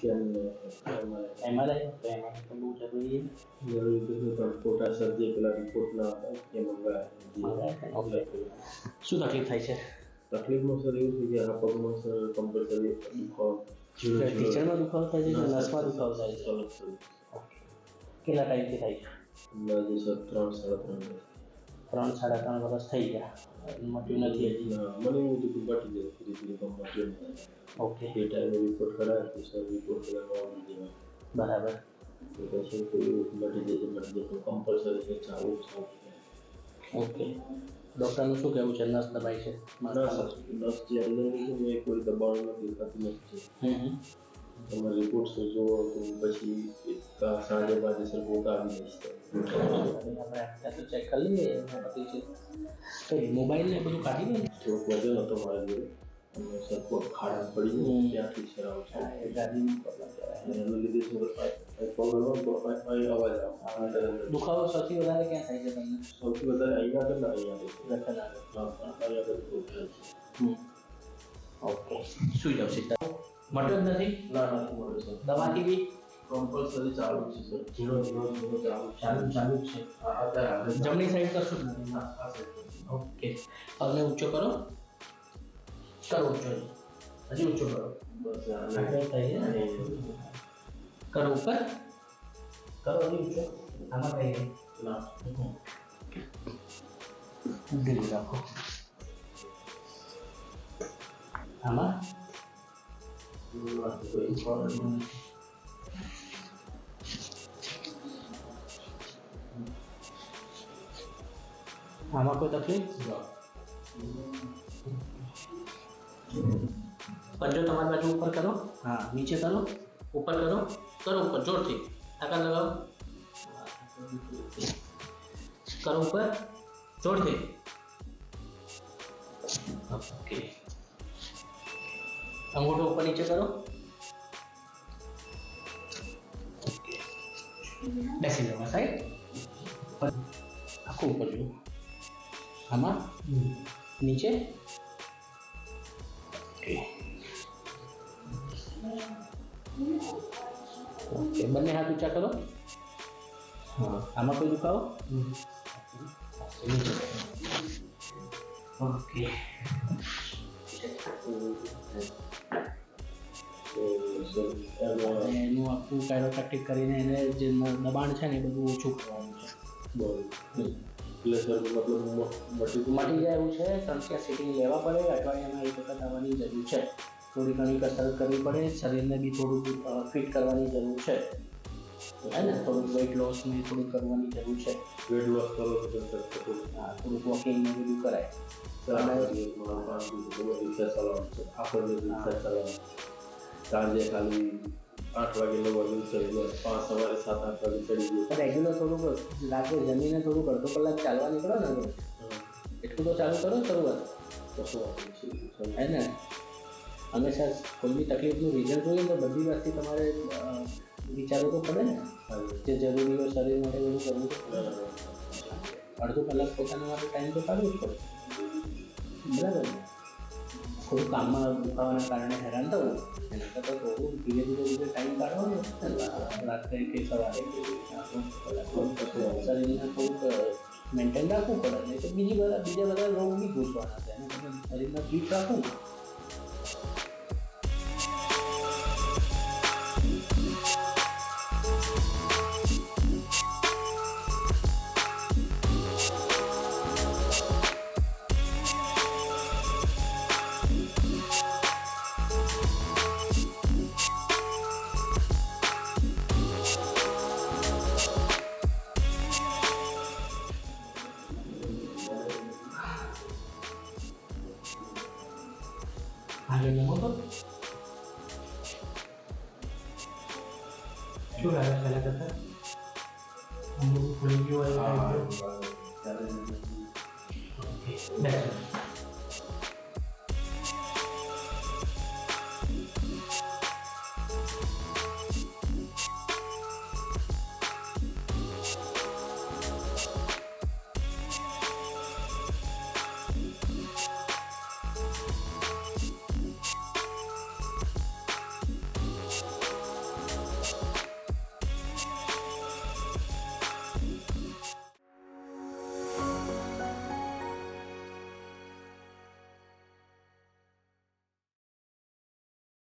Scan MRI તો એમાં તો બહુ જરૂરી જરૂરી ફોટા સર્જરી પેલા રિપોર્ટના એ મંગાવ્યા. છે. ઓકે, શું તકલીફ થાય છે? તકલીફમાં સર એવું છે કે આ પગમાં સર કમ્પલસરી દુખાવો ટીચરમાં દુખાવો થાય છે કે નસમાં દુખાવો થાય છે? ઓકે, કેટલા ટાઈમથી થાય છે? અંદાજે સર 3-3.5 વર્ષ. 3-3.5 વર્ષ થઈ ગયા, મટ્યું નથી હજી? મને એવું હતું કે બાકી જાય ધીરે ધીરે તો મટ્યું નહીં. ઓકે, એ ટાઈમે રિપોર્ટ કરાયા તો સર રિપોર્ટ પેલા નોર્મલ જેવા. બરાબર. તો પછી કોઈ મટી જશે કમ્પલસરી છે ચાલુ જ છે. ઓકે, ડૉક્ટરનું શું કહેવું છે? નસ દબાઈ છે? નસ જે અંદરની છે મેં કોઈ દબાણ નથી દેખાતું નથી. તમારે રિપોર્ટ જોવો તો પછી સાંજે બાજુ સર ગોતા આવી જશે. આપણે અત્યારે તો ચેક કરી લઈએ પતિ છે. તો મોબાઈલ ને બધું કાઢી દે. થોડુંક વજન હતો મારા જોડે અને સર કોઈ ખાડા પડી ગયું ત્યાંથી સર આવું છે. એ ગાડીનો પ્રોબ્લેમ કહેવાય. એના લીધે સર પગનો અવાજ આવે. દુખાવો સૌથી વધારે ક્યાં થાય છે તમને? સૌથી વધારે અહીંયા આગળ ને અહીંયા રખડ આગળ. ઓકે, સુઈ જાવ સીધા. મટ્યો જ નથી? ના નથી મળે સર. દવાથી બી કમ્પલસરી ચાલુ છે સર. ધીરો ચાલુ ચાલુ જ છે. અત્યારે જમણી સાઈડ કશું જ નથી. ઓકે, પગને ઊંચો કરો. કરો ઊંચો, હજી ઊંચો કરો. બસ કરો ઉપર, કરો હજી ઊંચો. આમાં કઈ નહીં. ના ઊંધી રાખો. આમાં આમાં કોઈ તકલીફ? પંજો તમારી બાજુ ઉપર કરો. હા, નીચે કરો, ઉપર કરો. કરો ઉપર જોરથી, તાકાત લગાવો. કરો ઉપર જોરથી. ઓકે, અંગૂઠો ઉપર નીચે કરો. ઓકે, બેસી જાઓ સાહેબ. આખું ઉપર જુઓ. આમાં નીચે. ઓકે ઓકે, બંને હાથ ઊંચા કરો. હા, આમાં કોઈ દુખાવો? નીચે. ઓકે, એનું આખું કાયરોપ્રેક્ટિક કરીને એને જે દબાણ છે ને એ બધું ઓછું કરવાનું છે. બરોબર. એટલે સર મતલબ મટી જાય એવું છે. સંસ્કાર સિટિંગ લેવા પડે. અઠવાડિયામાં એક વખત આવવાની જરૂર છે. થોડી ઘણી કસરત કરવી પડે. શરીરને બી થોડું ફિટ કરવાની જરૂર છે. હે ને, થોડુંક વેઇટ લોસ ને થોડું કરવાની જરૂર છે. વેટ લોસ કરો તો હા, થોડુંક વોકિંગ ને બધું કરાય. સાંજે ખાલી 8 વાગે 9 વાગે ચડી જાય, 5 સવારે 7-8 વાગે ચડી જાય. રેગ્યુલર થોડુંક રાત્રે જમીને થોડુંક અડધો કલાક ચાલવા નીકળો ને, એટલું તો ચાલુ કરો શરૂઆત. હે ને, હંમેશા કોઈ બી તકલીફનું રિઝલ્ટ જોઈએ તો બધી વાતથી તમારે વિચારવું તો પડે ને. જે જરૂરી હોય શરીર માટે બધું કરવું તો પડે. અડધો કલાક પોતાના માટે ટાઈમ તો કાઢવું જ પડે. બરાબર ને? થોડું કામમાં દુખાવાના કારણે હેરાન થવું એના કરતાં થોડું ધીરે ધીરે ટાઈમ કાઢવાનો. રાત્રે કે સવારે શરીરને થોડુંક મેન્ટેન રાખવું પડે. નહીં તો બીજા બધા રોગ બી ઘૂસવાના છે. એને તમે શરીરને ફિટ રાખો ને. આગળ નમો તો શું લાગે પહેલા કરતા? અમુક ખુલી ગયું હોય. ઓકે, બેસો.